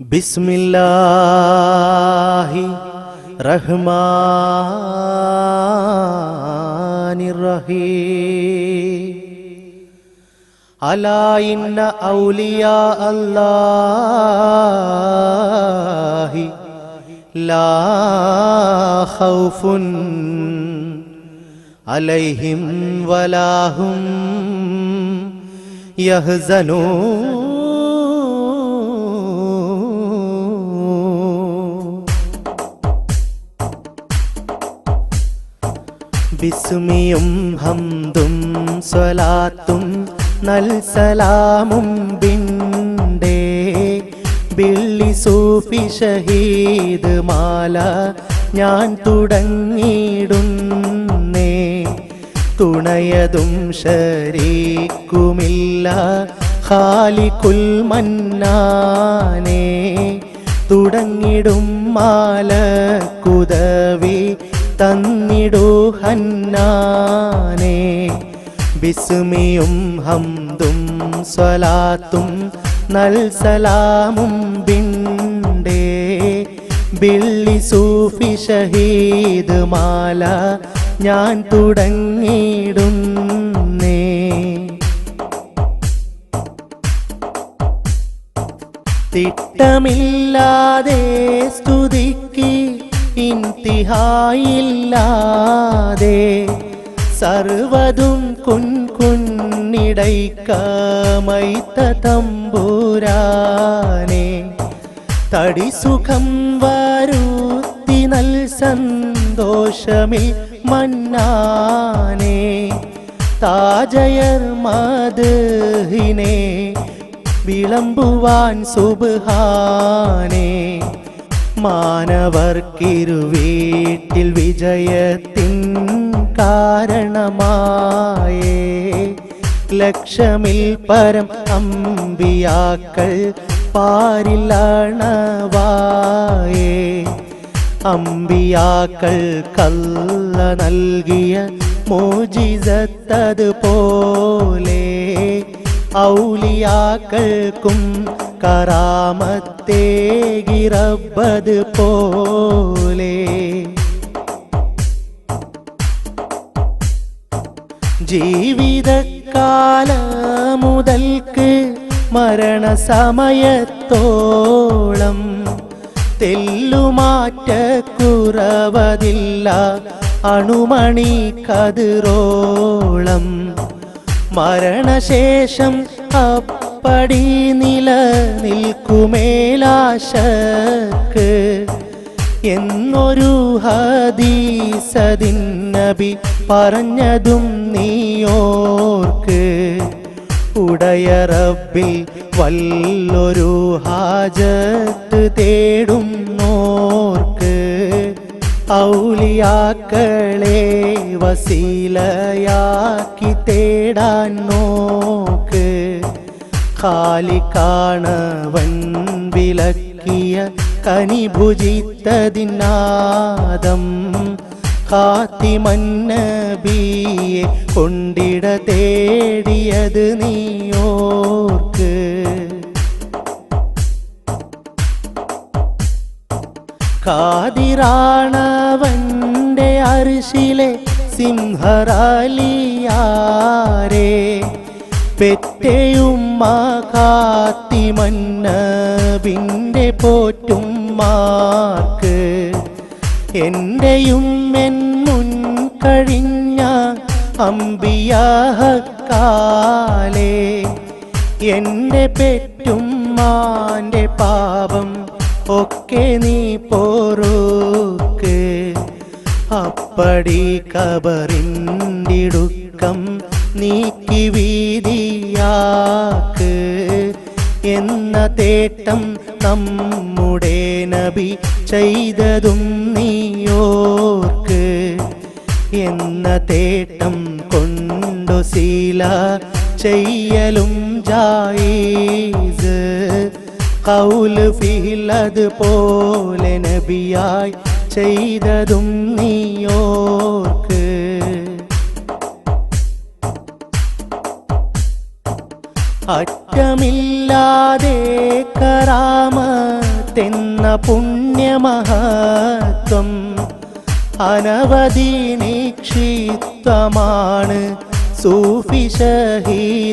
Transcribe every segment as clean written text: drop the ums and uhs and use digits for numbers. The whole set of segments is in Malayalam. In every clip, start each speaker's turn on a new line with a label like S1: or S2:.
S1: ബിസ്മില്ലാഹി റഹ്മാനിർ റഹീം. അലാ ഇന്ന ഔലിയാ അല്ലാഹി ലാ ഖൗഫുൻ അലൈഹിം വലാ ഹും യഹ്സനൂൻ. ബിസ്മിയും ഹംദും സ്വലാത്തും നൽസലാമും ബിണ്ടേ ബിള്ളി സൂഫി ഷഹീദ് മാല ഞാൻ തുടങ്ങിയിടുന്നേ. തുണയതും ശരീക്കുമില്ല ഖാലിഖുൽ മന്നാനേ. തുടങ്ങിടും മാലക്കുദവി തന്നിടൂ ഹന്നാനേ. ബിസ്മിയും ഹംദും സ്വലാത്തും നൽസലാമും ബിണ്ടേ ബിള്ളി സൂഫി ഷഹീദ് മാല ഞാൻ തുടങ്ങിയിടുന്നേ. തിട്ടമില്ലാതെ സ്തുതിക്ക് ഇന്തിഹായില്ലാതെ സർവതും കുൻകുന്നിടൈക്കമൈത്ത തമ്പുരാനെ. തടിസുഖം വരുത്തി നൽ സന്തോഷമിൽ മന്നാനെ. താജയർ മദ്ഹിനെ വിളമ്പുവാൻ സുബ്ഹാനേ. മാനവർക്കിരുവീട്ടിൽ വിജയത്തിൻ കാരണമായേ. ലക്ഷമിൽ പരം അമ്പിയാക്കൾ പാരിലണവായേ. അമ്പിയാക്കൾക്കല്ല നൽകിയ മോജിസത്തത് പോലെ ഔലിയാക്കൾക്കും കറാമത്തേകി റബ്ബത് പോലെ. ജീവിതകാലമുതൽക്ക് മരണസമയത്തോളം തെല്ലുമാറ്റക്കുറവതില്ല അണുമണി കതിരോളം. മരണശേഷം അപ്പടി നിലനിൽക്കുമേലാശക്ക് എന്നൊരു ഹദീസതിൻ നബി പറഞ്ഞതും നീയോർക്ക്. ഉടയ റബ്ബിൽ വല്ലൊരു ഹാജത്ത് തേടുന്നോർക്ക് ഔലിയാക്കളെ വസീലയാക്കി തേടാൻ നോക്ക്. ഖാലിഖാണവൻ വിലക്കിയ കനിഭുജിത്തതിനാദം ഖാത്തിമൻ നബിയെ കൊണ്ടിട തേടിയത് നീയോർക്ക്. ഖാദിറാണവന്റെ അർശിലെ സിംഹറാലിയാരേ. പെറ്റയുമ്മ ഖാത്തിമൻ നബിന്റെ പോറ്റുമാർക്ക്. എന്റെയും എൻ മുൻ കഴിഞ്ഞ അമ്പിയാഹക്കാലേ. എന്റെ പെറ്റുമ്മാന്റെ പാപം ഒക്കെ നീ പോറുക്ക്. അപ്പടി കബറിന്റിടുക്കം നീക്കി വീതിയാക്ക്. എന്ന തേട്ടം നമ്മുടെ നബി ചെയ്തതും നീയോർക്ക്. എന്ന തേട്ടം കൊണ്ടു ശീല ചെയ്യലും ജായിസ്. ഖൗല് ഫിലത് പോലെ നബിയായി ചെയ്തതും നീയോർക്ക്. അറ്റമില്ലാതെ കറാമ തെന്ന പുണ്യമഹത്വം അനവധി നിക്ഷിപ്തമാണ് സൂഫി ഷഹീദോരിൽ.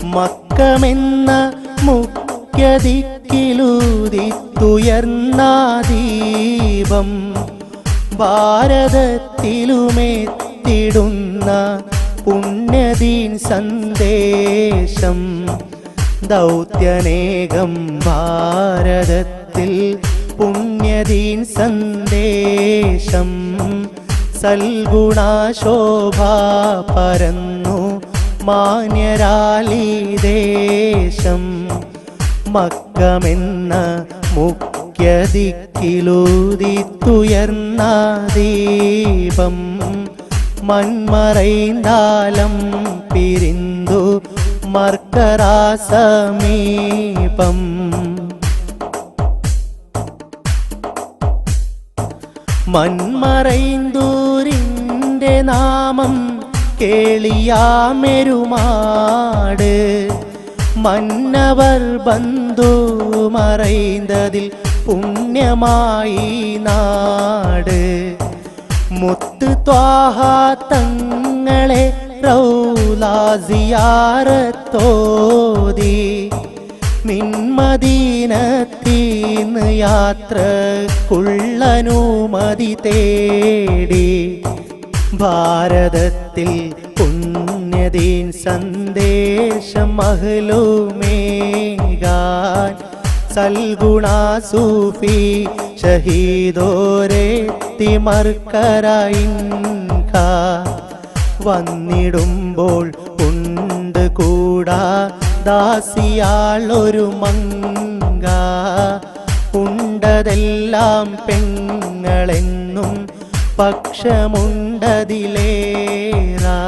S1: മക്കമെന്ന മുഖ്യദിക്കിലുദിത്തുയർന്ന ദീപം ഭാരതത്തിലുമെത്തിടുന്ന പുണ്യദീൻ സന്ദേശം. ദൗത്യനേകം ഭാരതത്തിൽ പുണ്യദീൻ സന്ദേശം. സൽഗുണശോഭ പരന്നു മാന്യരാലി ദേശം. മക്കമെന്ന മുഖ്യദിക്കിലുദിത്തുയർന്ന ദീപം മൺമറൈന്താലം പിരിന്തു മർക്കറാ സമീപം. മൺമറൈന്തൂരിൻ്റെ നാമം കേളിയാമെരുമാട്. മന്നവർ ബന്ധു മറൈന്തതിൽ പുണ്യമായി നാട്. മുത്ത് ത്വാഹ തങ്ങളെ റൗളാ സിയാറത്തോതി മിൻമദീനത്തീന്ന് യാത്രക്കുള്ളനുമതി തേടി. ഭാരതത്തിൽ പുണ്യദീൻ സന്ദേശം മഹ്ലൂമേകാൻ സൽഗുണ സൂഫി ഷഹീദോരെത്തി മർക്കറയിൻക. വന്നിടുമ്പോൾ ഉണ്ട് കൂടാ ദാസിയാളൊരു മങ്ക. ഉണ്ടതെല്ലാം പെങ്ങളെന്നും പക്ഷമുണ്ടതിലേറാ.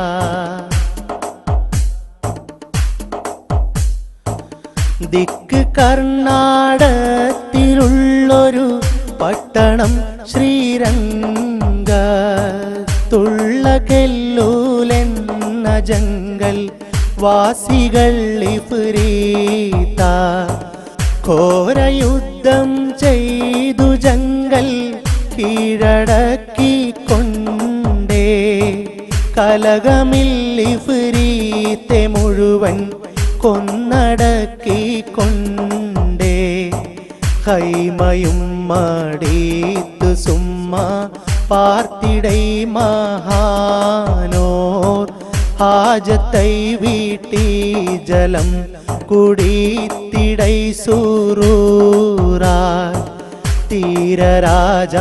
S1: ദിക്ക് കർണാടകത്തിലുള്ളൊരു പട്ടണം ശ്രീരംഗ. തുള്ളകെല്ലൂലെന്ന ജംഗൽ വാസികൾ ഇഫ്രീത്ത. ഘോരയുദ്ധം ചെയ്തു ജംഗൽ കീഴടക്കിക്കൊണ്ടേ. കലകമിൽ ഇഫ്രീത്തെ മുഴുവൻ കൊന്നടക്കിക്കൊണ്ടേ. ഹൈമയും മടീത്തു സുമ്മ പാർത്തിടൈ മഹാനോർ. ഹാജത്തൈ വീട്ടി ജലം കുടിത്തിടൈ സൂറൂറാ. തീരരാജ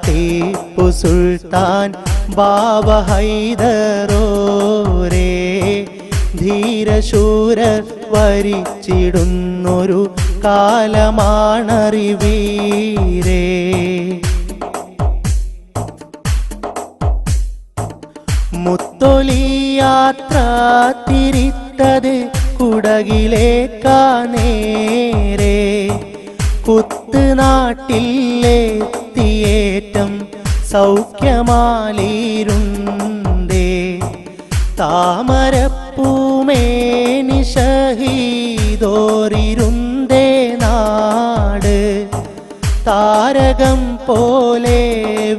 S1: ടിപ്പു സുൽത്താൻ ബാവ ഹൈദരോരേ. ധീരശൂരർ വരിച്ചിടുന്നൊരു കാലമാണറിവീരേ. മുത്തൊലി യാത്ര തിരിത്തത് കുടകിലേക്കാ നേരെ. കുത്തുനാട്ടിലെത്തിയേറ്റം സൗഖ്യമാലിരുണ്ടേ. താമരപ്പൂമേനി ഷഹീദോരിരുന്തേ നാട്. താരകം പോലെ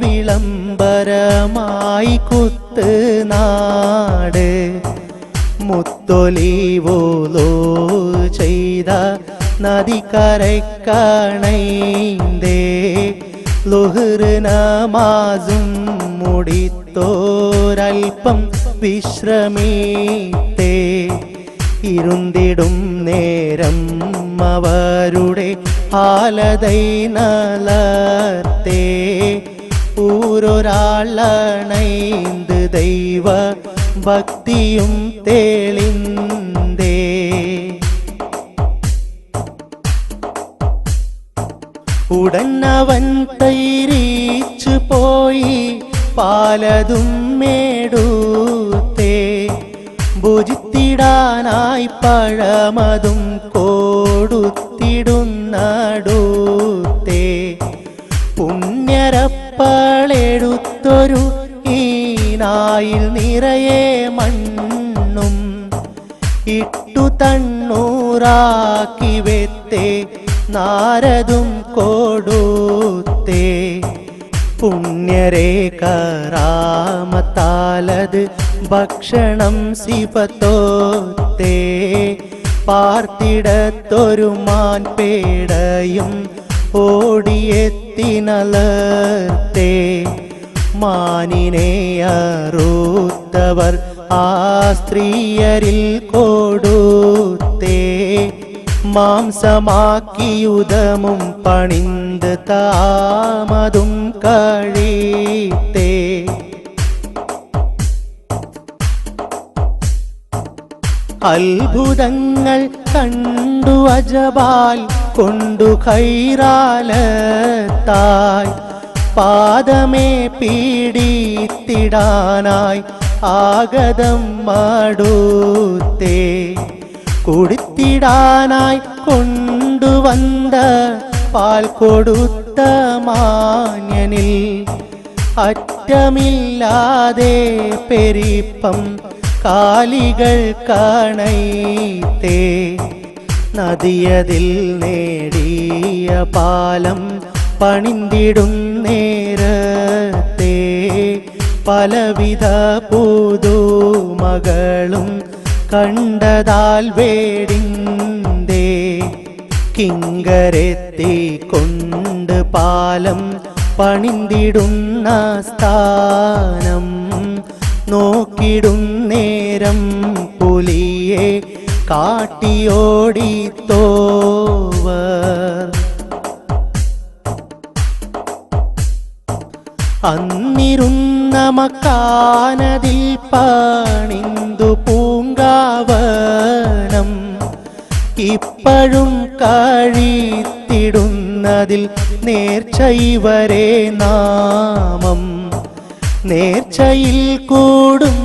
S1: വിളംബരമായി കുത്ത് നാട്. മുത്തൊലിവോലോ ചെയ്ത നദിക്കരക്കണൈന്തേ. ലുഹ്ർ നമാസും മുടിത്തോരൽപ്പം വിശ്രമിത്തേ. ഇരുന്തിടും നേരം അവരുടെ ഹാലതൈ നലർത്തേ. ഊരൊരാളണൈന്ത് ദൈവ ഭക്തിയും തേളിന്തേ. ഉടനവൻ തൈരീച്ചു പോയി പാലതും മേടൂത്തേ. ഭുജിത്തിടാനായി പഴമതും കൊടുത്തിടുന്നടൂത്തേ. പുണ്യരപ്പളെടുത്തൊരു ഈനായിൽ നിറയെ മണ്ണും ഇട്ടു തണ്ണൂറാക്കി വെത്തേ. നാരദും കൊടുത്തേ. പുണ്യരേ കറാമത്താലത് ഭക്ഷണം സിപത്തോത്തേ. പാർത്തിടത്തൊരു മാൻപേടയും ഓടിയെത്തിനലർത്തേ. മാനിനെ അറുത്തവർ ആ സ്ത്രീയരിൽ കൊടുത്തേ. മാംസമാക്കിയുദമും പണിന്ത് താമതും കഴിത്തേ. അത്ഭുതങ്ങൾ കണ്ടു അജബാൽ കൊണ്ടു ഖൈറാലത്തായി. പാദമേ പീഡിത്തിടാനായി ആഗതം മടുത്തേ. കുടിത്തിടാനായി കൊണ്ടുവന്ന പാൽ കൊടുത്ത മാന്യനിൽ അറ്റമില്ലാതെ പെരിപ്പം കാലികൾ കണൈത്തേ. നദിയതിൽ നേടിയ പാലം പണിന്തിടും നേരത്തേ. പലവിധ പുതുമകളും കണ്ടതാൽ വേടിന്തേ. കിങ്കരെത്തി കൊണ്ട് പാലം പണിന്തിടുന്ന സ്ഥാനം നോക്കിടും നേരം പുലിയെ കാട്ടിയോടിത്തോവർ. അന്നിരുന്ന മക്കാനതിൽ പണിന്തു പൂങ്കാവനം. ഇപ്പോഴും കഴിത്തിടുന്നതിൽ നേർച്ചൈവരെ നാമം. നേർച്ചയിൽ കൂടും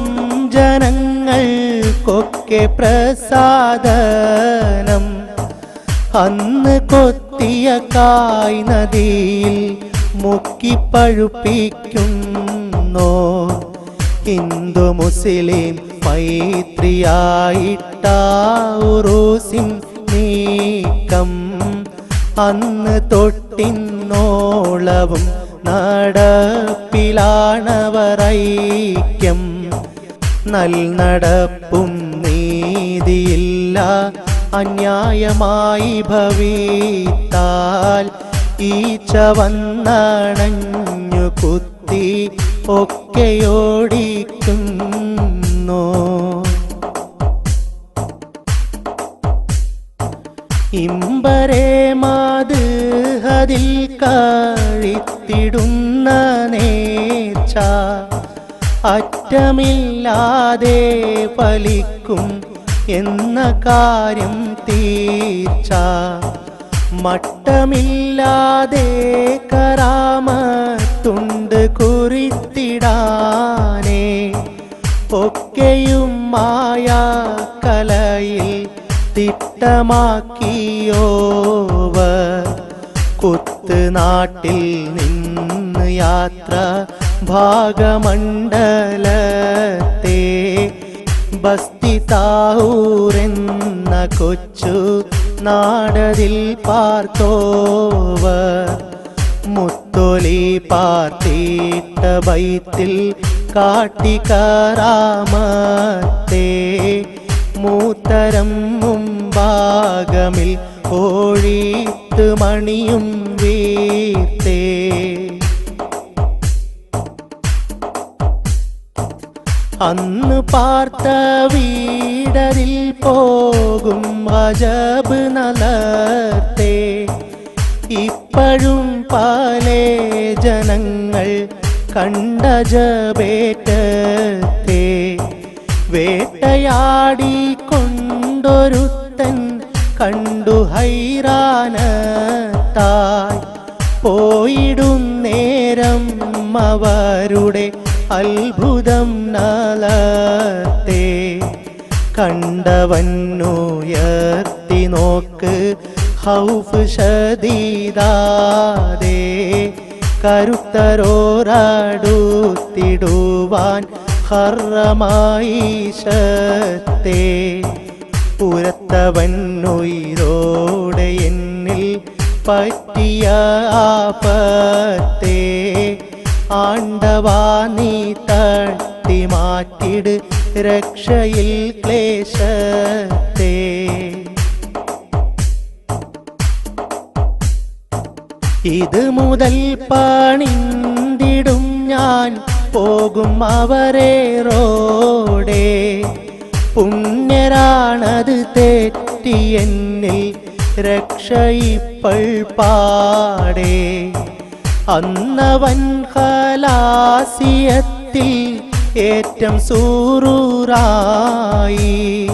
S1: ജനങ്ങൾക്കൊക്കെ പ്രസാദനം. അന്ന് കൊത്തിയ കായ് നദിയിൽ മുക്കിപ്പഴുപ്പിക്കുന്നോ. ഹിന്ദു മുസ്ലിം മൈത്രിയായിട്ടാറുസിൻ നീക്കം. അന്ന് തൊട്ടിന്നോളവും നടപ്പിലാണവരൈക്യം. നൽനടപ്പും നീതിയില്ല അന്യായമായി ഭവിത്താൽ. ഈച്ച വന്നണഞ്ഞു കുത്തി ഒക്കെയോടിക്കുന്നു. ഇമ്പരെ മാദ്ഹദിൽ കഴിത്തിടുന്ന നേർച്ച അറ്റമില്ലാതെ ഫലിക്കും എന്ന കാര്യം തീർച്ച. മട്ടമില്ലാതെ കറാമത്തുണ്ട് കുറിത്തിടാനേ. ഒക്കെയും മായ കലയിൽ തിട്ടമാക്കിയോവർ. കുത്തുനാട്ടിൽ നിന്ന് യാത്ര ഭാഗമണ്ഡലത്തെ. ബസ്തി താഹൂരെന്ന കൊച്ചു നാടതിൽ പാർത്തോവർ. മുത്തൊലി പാർത്തിട്ട ബൈത്തിൽ കാട്ടിക്കറാമത്തെ. മൂത്തരം മുമ്പാകമിൽ കോഴിത്ത് മണിയും വീർത്തേ. അന്ന് പാർത്ത വീടരിൽ പോകും അജബ് നലർത്തേ. ഇപ്പോഴും പലേ ജനങ്ങൾ കണ്ട ജബേറ്റത്തെ. വേട്ടയാടിക്കൊണ്ടൊരുത്തൻ കണ്ടു ഹൈറാനത്തായി. പോയിടുന്നേരം അവരുടെ അത്ഭുതം നലത്തെ. കണ്ടവന്നുയർത്തി നോക്ക് ഹൗഫ് ശദീദാദേ. കരുത്തരോരടുത്തിടുവാൻ ഹറമായിശത്തെ. ഉരത്തവന്നുയിരോടെ എന്നിൽ പറ്റിയ ആപത്തെ ആണ്ടവാ നീ തട്ടി മാറ്റിട് രക്ഷയിൽ ക്ലേശത്തെ. ഇത് മുതൽ പണിന്തിടും ഞാൻ പോകും അവരേറോടെ. പുണ്യരാണത് തെറ്റിയെന്നിൽ രക്ഷയിപ്പൾ പാടേ. അന്നവൻ ഖലാസിയത്തിൽ ഏറ്റം സൂറൂറായി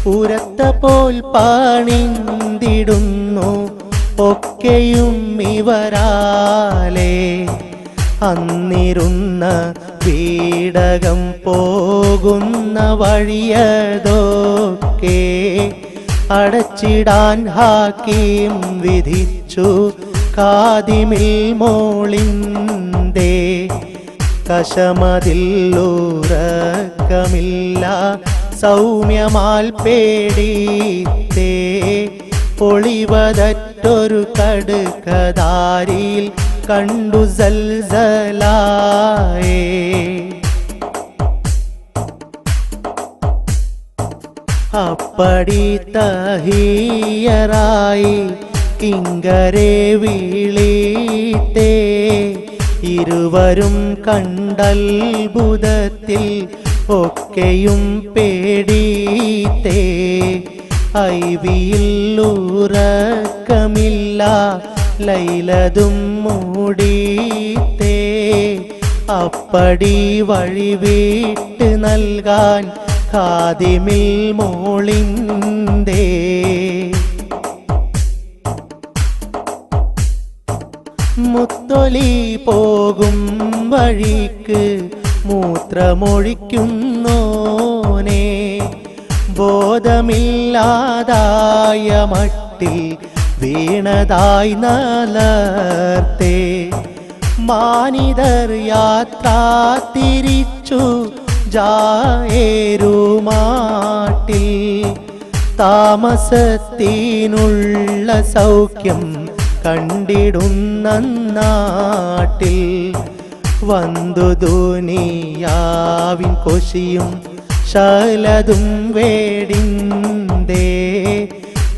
S1: ഉരത്ത പോൽ പണിന്തിടുന്നു ഒക്കെയും ഇവരാലേ. അന്നിരുന്ന പീഡകം പോകുന്ന വഴിയതൊക്കെ അടച്ചിടാൻ ഹാക്കീം വിധിച്ചു കാദിമിൽ മോളിന്തേ. കശമതില്ലുറക്കമില്ല സൗമ്യമാൽ പേടിത്തേ. പൊളിവതറ്റൊരു കടുക്കധാരിയിൽ കണ്ടു സൽസലായേ. അപ്പടി തഹിയറായി കിങ്കരെ വിളിത്തേ. ഇരുവരും കണ്ടത്ഭുതത്തിൽ ഒക്കെയും പേടിത്തേ. ഐവിയിലുറക്കമില്ല ലൈലതും മൂടിത്തേ. അപ്പടി വഴിവിട്ട് നൽകാൻ ഖാദിമിൽ മോളിന്തേ. മുത്തൊലി പോകും വഴിക്ക് മൂത്രമൊഴിക്കുന്നോനെ. ബോധമില്ലാതായ മട്ടിൽ വീണതായി നലർത്തേ. മാനിതർ യാത്ര തിരിച്ചു ജായേരുമാട്ടിൽ. താമസത്തിനുള്ള സൗഖ്യം കണ്ടിടുന്ന നാട്ടിൽ. വന്തു ദുനിയാവിൻ കൊശിയും ശലതും വേടിന്തേ.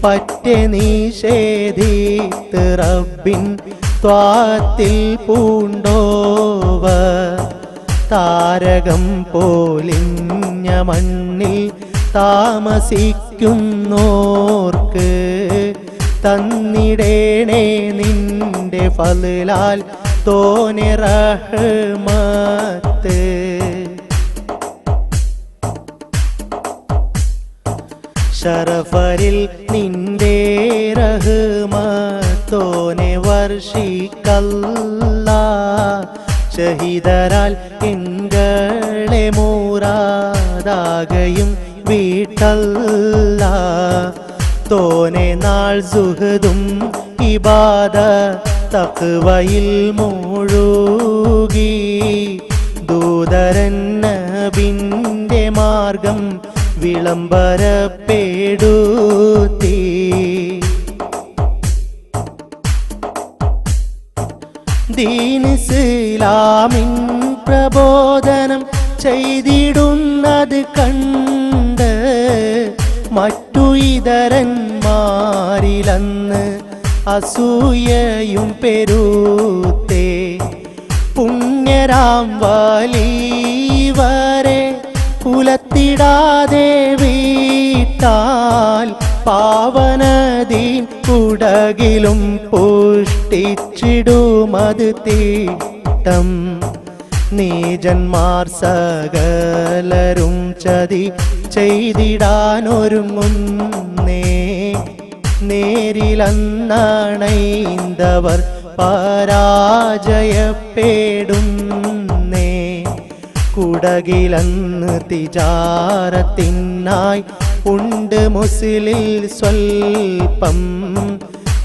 S1: പറ്റെ നിഷേധിത്ത് റബ്ബിൻ ത്വാത്തിൽ പൂണ്ടോവ. താരകം പോലിഞ്ഞ മണ്ണിൽ താമസിക്കുന്നോർക്ക് തന്നിടേണേ നിന്റെ ഫളലാൽ തോനെ റഹ്മത്ത്. ശറഫരിൽ നിന്റെ റഹ്മത്തോനെ വർഷിക്കല്ലാ. ഷഹീദരാൽ എങ്ങളെ മൂറാതാകയും വീട്ടല്ല. തോനെ നാൾ സുഹദും ഇബാദ തഖ്വയിൽ മുഴുകി. ദൂതരൻ നബിന്റെ മാർഗം വിളംബരപ്പെടുത്തി. ദീൻ ഇസ്ലാമിൻ പ്രബോധനം ചെയ്തിടുന്നത് കണ്ട് മറ്റു ഇതരന്മാരിലന്ന് അസൂയയും പെരുത്തേ. പുണ്യരാം വലിവരെ കുലത്തിടാതെ വീട്ടാൽ പാവനദീൻ കുടകിലും പുഷ്ടിച്ചിടുമത് തീട്ടം. നീജന്മാർ സകലരും ചതി ചെയ്തിടാനൊരുങ്ങുന്നേ. നേരിലന്നണൈന്തവർ പരാജയപ്പെടുന്നേ. കുടകിലന്ന് തിജാറത്തിനായി ഉണ്ട് മുസ്ലിൽ സ്വൽപ്പം.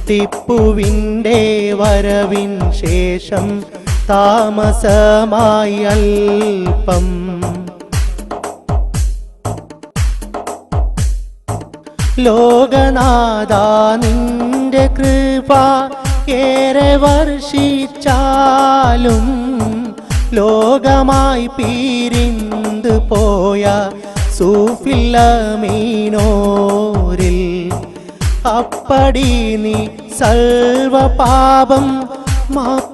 S1: ടിപ്പുവിൻ്റെ വരവിൻ ശേഷം താമസമായി അൽപ്പം. ലോകനാഥാ നിന്റെ കൃപ കൃപ ഏറെ വർഷിച്ചാലും ലോകമായി പിരിந்து പോയ സൂഫില്ലമീനോരിൽ അപ്പടി നീ സർവ പാപം മാപ്പരുളിടല്ല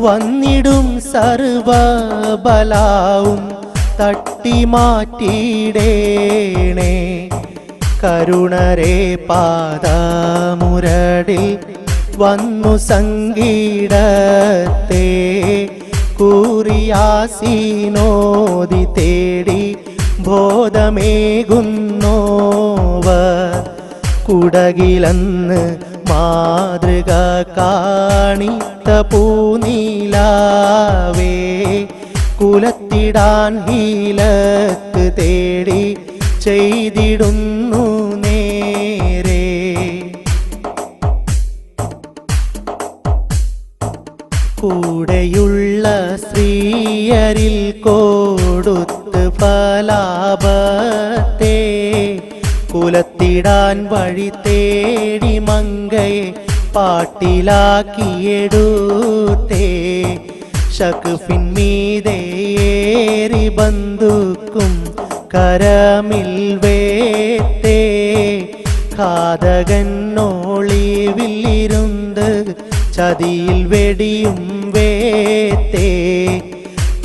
S1: വന്നിടും സർവബലാവും തട്ടി മാറ്റിടേണേ കരുണരേ പാദമുരടിൽ വന്നു സംഗീടത്തെ കുറിയാസീനോദി തേടി ബോധമേകുന്നോവർ കുടകിലന്ന് മാതൃക കാണിത്ത പൂനീലാവേ കുലത്തിടാൻ ഹീലത്ത് തേടി ചെയ്തിടുന്നു നേരെ കൂടെയുള്ള സ്ത്രീയരിൽ കൊടുത്ത് ഫലാപത്തെ കുലത്തിടാൻ വഴി തേടി മങ്കയെ പാട്ടിലാക്കിയെടുത്തേ ശക്ഫിൻമീതേറി ബന്ധുക്കും കരമിൽ വേത്തേ ഘാതകന്നോളിവില്ലിരുന്ന് ചതിയിൽ വെടിയും വേത്തേ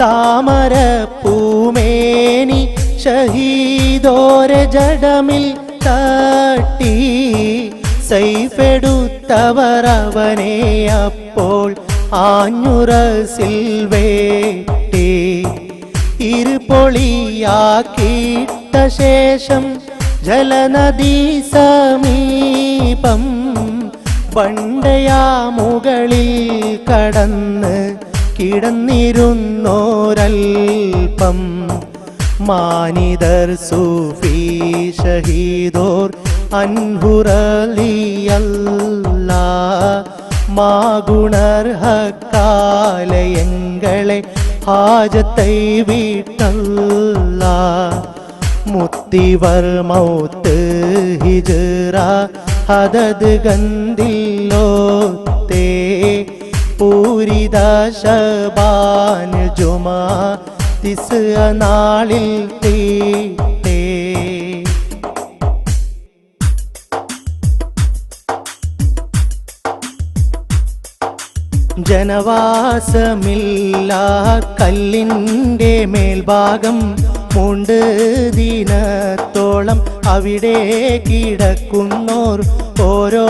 S1: താമര പൂമേനി ഷഹീദോര ജഡമിൽ തട്ടി സൈഫെടുത്തവർ അവനെ അപ്പോൾ ആഞ്ഞുറസിൽ വേട്ടി ഇരുപൊളിയാക്കിയിട്ട ശേഷം ജലനദീ സമീപം പണ്ടയാ മുകളിൽ കടന്ന് കിടന്നിരുന്നോരൽപ്പം മാനിദർ സൂഫി ഷഹീദോർ അൻഹുറലിയല്ല മാഗുണർ ഹക്കാലയങ്ങളെ ഹാജത്തൈ വീട്ടല്ല മുത്തിവർ മൗത്ത് ഹിജ്റ ഹദദ് ഗന്ധില്ലോത്തേ പൂരിത ശബാൻ ജുമാ തിസ് നാളിൽ തീട്ടേ ജനവാസമില്ല കല്ലിൻ്റെ മേൽഭാഗം 3 ദിനത്തോളം അവിടെ കിടക്കുന്നോർ ഓരോ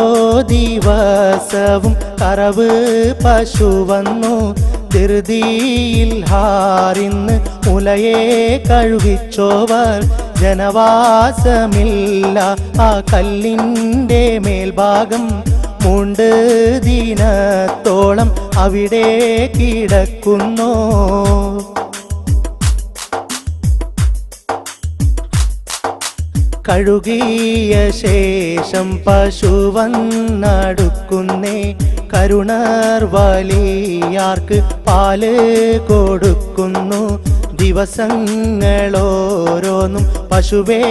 S1: ദിവസവും കറവ് പശു വന്നു ധൃതിയിൽ ഹാരിന്ന് മുലയെ കഴുകിച്ചോവർ ജനവാസമില്ല ആ കല്ലിൻ്റെ മേൽഭാഗം 3 ദിനത്തോളം അവിടെ കിടക്കുന്നു കഴുകിയ ശേഷം പശു വന്നടുക്കുന്നേ കരുണർ വലിയാർക്ക് പാല് കൊടുക്കുന്നു ദിവസങ്ങളോരോന്നും പശുവേ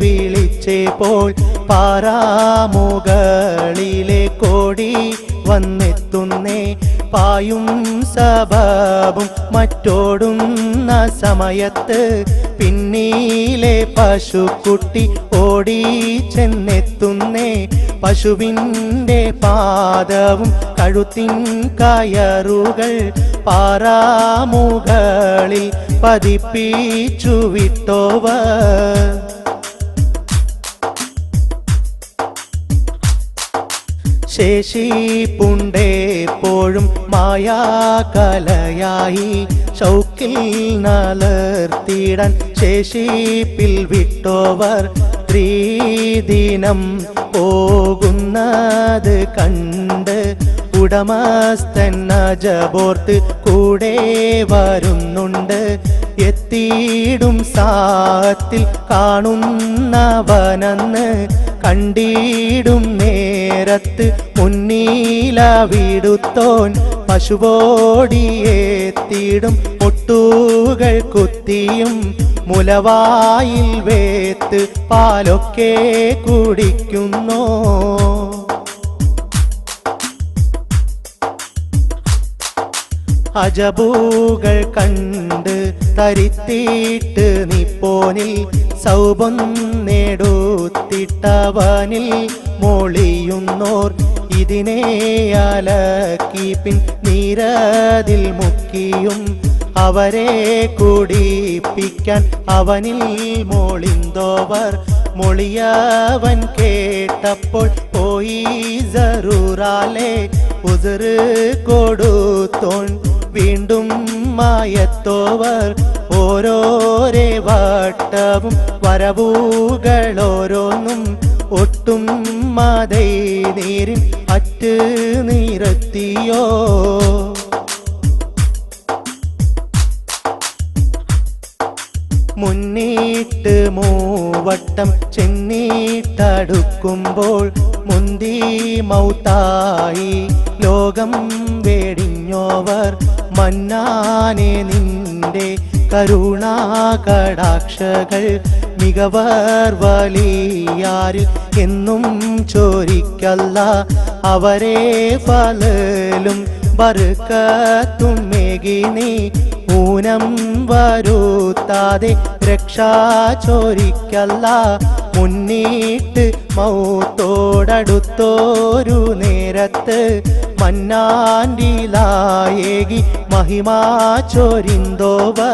S1: വിളിച്ചപ്പോൾ പാറാമുകളിലെ കോടി വന്നെത്തുന്നേ പായും സബബും മറ്റോടുന്ന സമയത്ത് പിന്നീലെ പശുക്കുട്ടി ഓടി ചെന്നെത്തുന്നേ പശുവിൻ്റെ പാദവും കഴുത്തിൻ കയറുകൾ പാറാമുകളിൽ പതിപ്പിച്ചു വിട്ടോവർ ശേഷിപ്പുണ്ടെപ്പോഴും മായാകലയായി ഷൗക്കിൽ നലർത്തിടാൻ ശേഷിപ്പിൽ വിട്ടോവർ ത്രിദിനം പോകുന്നത് കണ്ട് ഉടമസ്ഥൻ നജബോർത്ത് കൂടെ വരുന്നുണ്ട് എത്തിയിടും സാത്തിൽ കാണുന്നവനെന്ന് കണ്ടിടും നേരത്ത് മുന്നീലവിടുത്തോൻ പശുവോടിയെത്തിയിടും ഒട്ടുകൾ കുത്തിയും മുലവായിൽ വേത്ത് പാലൊക്കെ കുടിക്കുന്നോ. അജബൂകൾ കണ്ട് തരിത്തിട്ട് നിപ്പോനിൽ സൗബം നേടുത്തിട്ടവനിൽ മൊളിയുന്നോർ ഇതിനെ അലക്കി പിൻ നീരതിൽ മുക്കിയും അവരെ കുടിപ്പിക്കാൻ അവനിൽ മൊളിന്തോവർ മൊളിയവൻ കേട്ടപ്പോൾ പോയി സറൂറാലെ ഉസറ് കൊടുത്തോൺ വീണ്ടും മായത്തോവർ ഓരോരേ വട്ടവും വരവുകളോരോന്നും ഒട്ടും മതൈ നീരിൻ അറ്റ് നിരത്തിയോ. മുന്നിട്ട് മൂവട്ടം ചെന്നിട്ടടുക്കുമ്പോൾ മുന്തി മൗത്തായി ലോകം വേടിഞ്ഞോവർ മന്നാനെ നിന്റെ കരുണാകടാക്ഷകൾ മികവർ വലിയാരിൽ എന്നും ചോരിക്കല്ല അവരെ ഫലലും ബർക്കത്തും മേകി നീ ഊനം വരുത്താതെ രക്ഷാ ചോരിക്കല്ല. മുന്നിട്ട് മൗത്തോടടുത്തോരു നേരത്ത് മന്നാൻഡിലായേകി മഹിമാ ചൊരിന്തോവർ.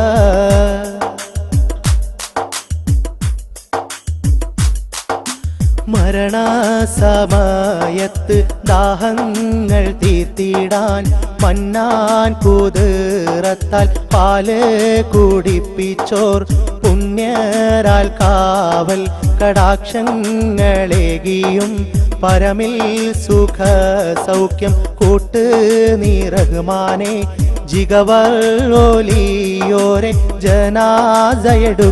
S1: മരണസമയത്ത് ദാഹങ്ങൾ തീർത്തിടാൻ മന്നാൻ കുതിറത്താൽ പാല് കുടിപ്പിച്ചോർ പുണ്യരാൽ കാവൽ കടാക്ഷങ്ങളേകിയും പരമിൽ സുഖ സൗഖ്യം കൂട്ട് നീ റഹ്മാനെ. ജിഗവോലിയോരെ ജനാസയെടുക്കുമ്പോൾ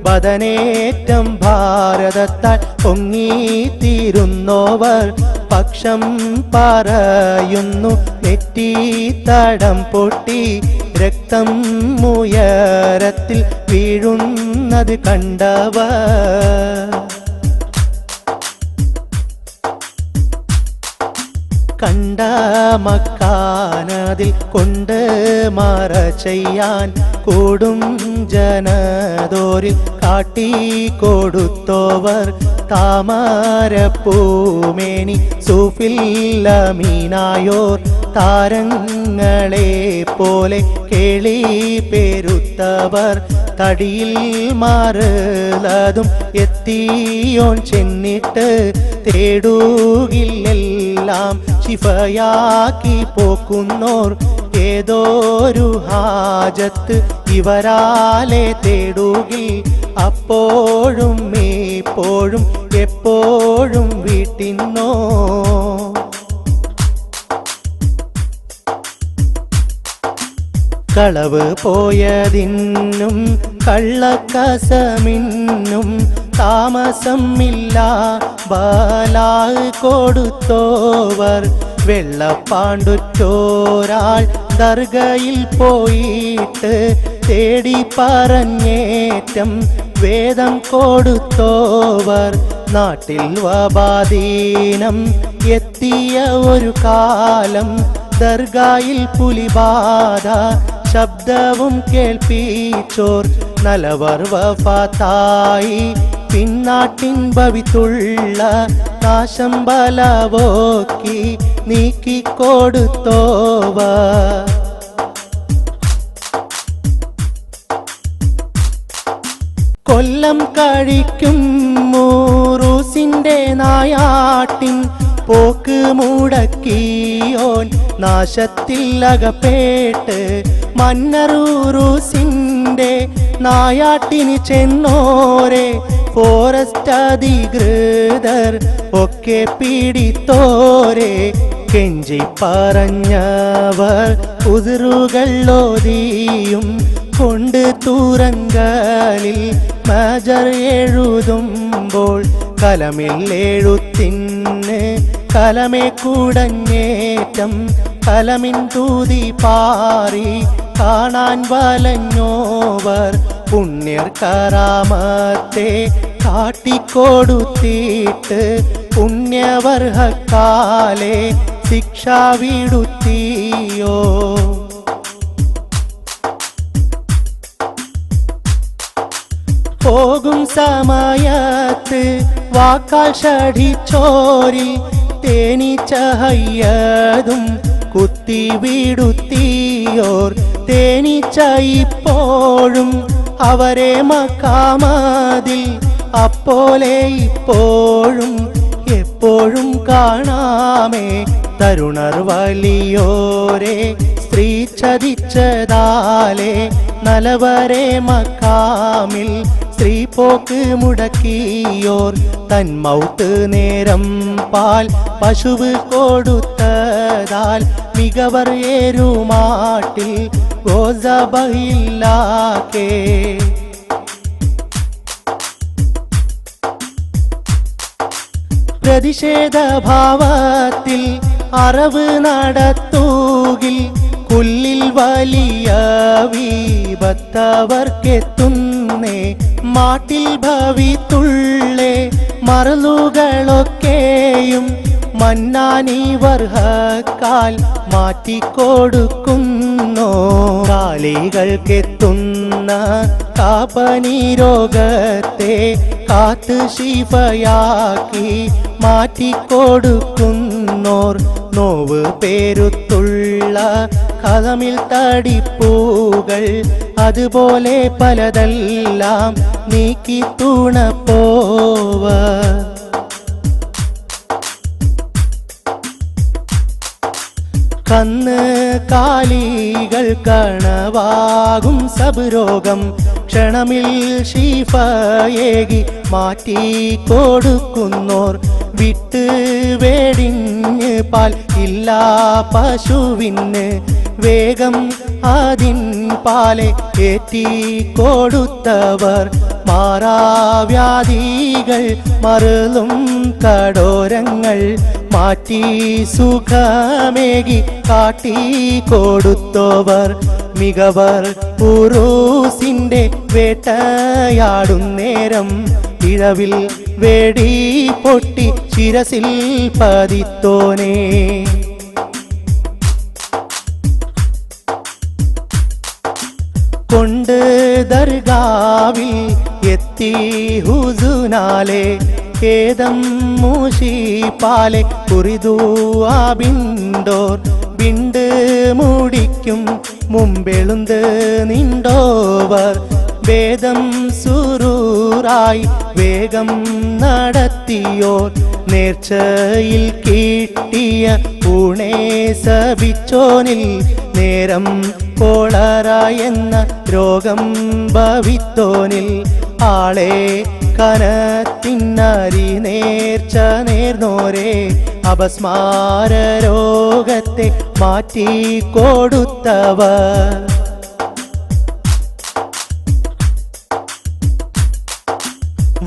S1: ബദനേറ്റം ഭാരതത്താൽ പൊങ്ങിത്തീരുന്നോവർ പക്ഷം പറയുന്നു നെറ്റി തടം പൊട്ടി രക്തം ഉയരത്തിൽ വീഴുന്നത് കണ്ടവർ. കണ്ട മക്കാനതിൽ കൊണ്ട് മറ ചെയ്യാൻ കൂടും ജനതോരിൽ കാട്ടിക്കൊടുത്തോവർ താമരപ്പൂമേനി സൂഫില്ലമീനായോർ താരങ്ങളെ പോലെ കേളി പെരുത്തവർ തടിയിൽ മാറുന്നതും എത്തിയോൻ ചെന്നിട്ട് തേടുകില്ലെല്ലാം ശിഫയാക്കി പോക്കുന്നോർ ഏതോരു ഹാജത്ത് ഇവരാലെ തേടുകിൽ അപ്പോഴും എപ്പോഴും എപ്പോഴും വീട്ടിന്നോ. കളവ് പോയതിന്നും കള്ളക്കസമിന്നും താമസമില്ല ബലാ കൊടുത്തോവർ വെള്ളപ്പാണ്ടുറ്റോരാൾ ദർഗയിൽ പോയിട്ട് തേടി പറഞ്ഞേറ്റം വേദം കൊടുത്തോവർ നാട്ടിൽ വബാദീനം എത്തിയ ഒരു കാലം ദർഗയിൽ പുലിബാധ ശബ്ദവും കേൾപ്പിച്ചോർ നലവർ വഫാത്തായി പിന്നാട്ടിൻ ഭവിത്തുള്ള നാശം ബലവോക്കി നീക്കിക്കൊടുത്തോവർ. കൊല്ലം കഴിക്കും മൂറൂസിന്റെ നായാട്ടിൻ പോക്ക് മുടക്കിയോൻ നാശത്തിൽ അകപ്പെട്ട് മന്നറൂറൂസിന്റെ നായാട്ടിന് ചെന്നോരെ ഫോറസ്റ്റ് അധികൃതർ ഒക്കെ പിടിത്തോരെ കെഞ്ചി പറഞ്ഞവർ ഉതിറുകൾ ഓതിയും കൊണ്ട് തൂറങ്കലിൽ മജർ എഴുതുമ്പോൾ കലമിൽ എഴുത്തിന് കലമേ കുടഞ്ഞേറ്റം കലമിൻ തൂതി പാറി കാണാൻ വലഞ്ഞോവർ പുണ്യർ കറാമത്തെ കാട്ടിക്കൊടുത്തിട്ട് പുണ്യവർഹക്കാലെ ശിക്ഷ വിടുത്തിയോ. പോകും സമയത്ത് വാക്കാൽ ഷഠിച്ചോരിൽ തേനീച്ച ഹയ്യതും കുത്തിവിടുത്തിയോർ. തേനീച്ച ഇപ്പോഴും അവരെ മക്കാമതിൽ അപ്പോലെ ഇപ്പോഴും എപ്പോഴും കാണാമേ. തരുണർ വലിയോരെ സ്ത്രീ ചതിച്ചതാലേ നലവരെ മക്കാമിൽ സ്ത്രീ പോക്ക് മുടക്കിയോർ. തൻ മൗത്ത് നേരം പാൽ പശുവ് കൊടുത്തതാൽ മികവർ ഏരുമാട്ടിൽ ഗോസബഹില്ലാക്കേ. പ്രതിഷേധഭാവത്തിൽ അറവ് നടത്തൂകിൽ കുല്ലിൽ വലിയ വിപത്തവർക്കെത്തുന്നേ. മാട്ടിൽ ഭവിത്തുള്ളേ മറലുകളൊക്കെയും മന്നാനിവർഹക്കാൽ മാറ്റിക്കൊടുക്കുന്നു. കാലികൾക്കെത്തുന്ന കാപനീരോഗത്തെ കാത്ത് ശിഫയാക്കി മാറ്റിക്കൊടുക്കുന്നോർ. നോവ് പേരുത്തുള്ള കഥമിൽ തടിപ്പൂകൾ അതുപോലെ പലതെല്ലാം നീക്കി തുണപ്പോവ. കന്ന് കാലികൾ കണവാകും സബ്രോഗം ക്ഷണമിൽ ശിഫയേകി മാറ്റിക്കൊടുക്കുന്നോർ. വിട്ട് വേടിഞ്ഞ് പാൽ ഇല്ലാ പശുവിന് വേഗം അതിൻ പാലെ ഏറ്റിക്കൊടുത്തവർ. മാറാവ്യാധികൾ മറുതും കടോരങ്ങൾ മാറ്റി സുഖമേകി കാട്ടിക്കൊടുത്തവർ. മികവർ ഉറൂസിന്റെ വേട്ടയാടുന്നേരം ഇഴവിൽ വേടി പൊട്ടി ശിരസിൽ പതിത്തോനേ. കൊണ്ട് ദർഗാവിൽ എത്തി ഹുസൂനാലെ ഖേദം മൂഷിപ്പാലെ കുറിതു ആ ബിണ്ടോർ. ബിണ്ട് മുടിക്കും മുമ്പെളുന്ത് നിണ്ടോവർ. വേദം സുറൂറായി വേഗം നടത്തിയോർ. നേർച്ചയിൽ കിട്ടിയ ഊണേ സപിച്ചോനിൽ നേരം കോളറ എന്ന രോഗം ഭവിത്തോനിൽ. ആളെ കനത്തിന്നരി നേർച്ച നേർന്നോരെ അപസ്മാര രോഗത്തെ മാറ്റിക്കൊടുത്തവർ.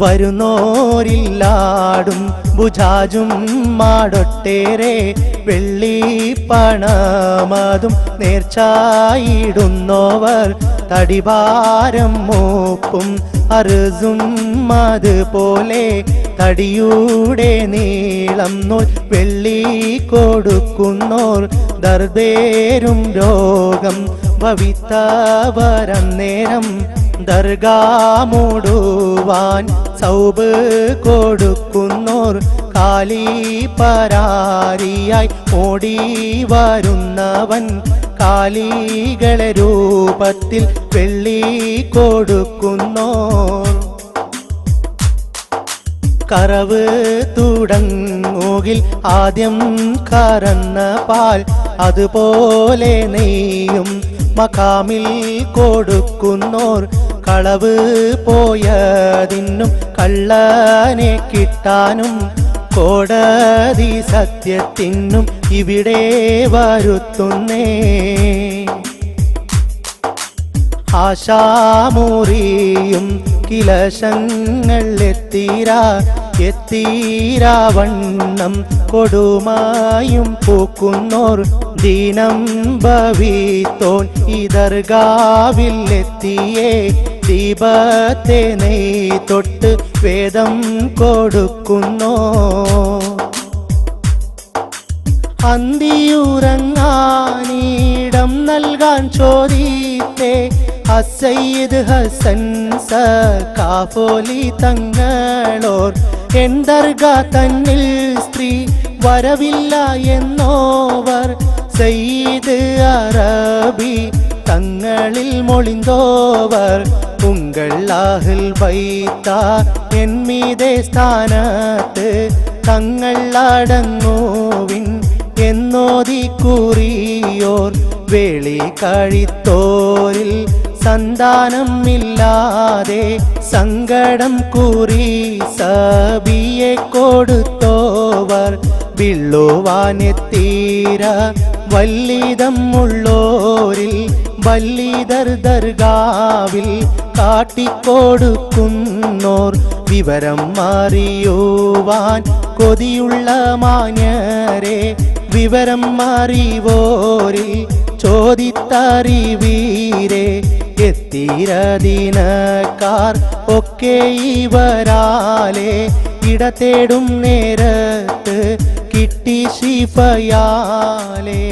S1: വരുന്നോരില്ലാടും ബുജാജും മാടൊട്ടേറെ വെള്ളിപ്പണമതും നേർച്ചായിടുന്നോവർ. തടിഭാരം മൂപ്പും അറുസും അതുപോലെ തടിയുടെ നീളം നൂൽ വെള്ളി കൊടുക്കുന്നോർ. ദർബേരും രോഗം ഭവിത്തവരന്നേരം ദർഗാ മൂടുവാൻ സൗബ് കൊടുക്കുന്നോർ. കാലി പരാരിയായി ഓടി വരുന്നവൻ കാലികളെ രൂപത്തിൽ വെള്ളി കൊടുക്കുന്നോർ. കറവ് തുടങ്ങുകിൽ ആദ്യം കറന്ന പാൽ അതുപോലെ നെയ്യും മഖാമിൽ കൊടുക്കുന്നോർ. കളവ് പോയതിനും കള്ളനെ കിട്ടാനും കോടതി സത്യത്തിനും ഇവിടെ വരുത്തുന്നേ. ആശാമുറിയും കിലശങ്ങൾ എത്തീരാവണ്ണം കൊടുമായും പൂക്കുന്നോർ. ദീനം ഭവിത്തോൻ ഈ ദർഗാവിൽ എത്തിയേ ദീപത്തെ നെയ് തൊട്ട് വേദം കൊടുക്കുന്നോ അന്തിയുറങ്ങാനീടം നൽകാൻ ചോദിത്തേ അസയ്യിദ് ഹസൻ സഖാഫോലി തങ്ങളോർ എൻ ദർഗ തന്നിൽ സ്ത്രീ വരവില്ല എന്നോവർ സയ്യിദ് അറബി തങ്ങളിൽ മൊളിന്തോവർ ഉങ്കൾ അഹ്ൽ ബൈത്ത എന്മീതെ സ്ഥാനത്ത് തങ്ങൾ അടങ്ങുവിൻ എന്നോതി കുറിയോർ വേളി കഴിത്തോരിൽ സന്താനം ഇല്ലാതെ സങ്കടം കുറി സബിയെ കൊടുത്തോവർ വിള്ളുവാനെത്തീര വല്ലിതം ഉള്ളോരിൽ വല്ലിദർ ദർഗാവിൽ കാട്ടിക്കൊടുക്കുന്നോർ വിവരം അറിയുവാൻ കൊതിയുള്ള മാന്യരെ വിവരം അറിവോരിൽ ചോദിത്തറിവീരെ എത്തിരദിനക്കാർ ഒക്കെ ഇവരാലെ ഇടതേടും നേരത്ത് കിട്ടി ശിഫയാലേ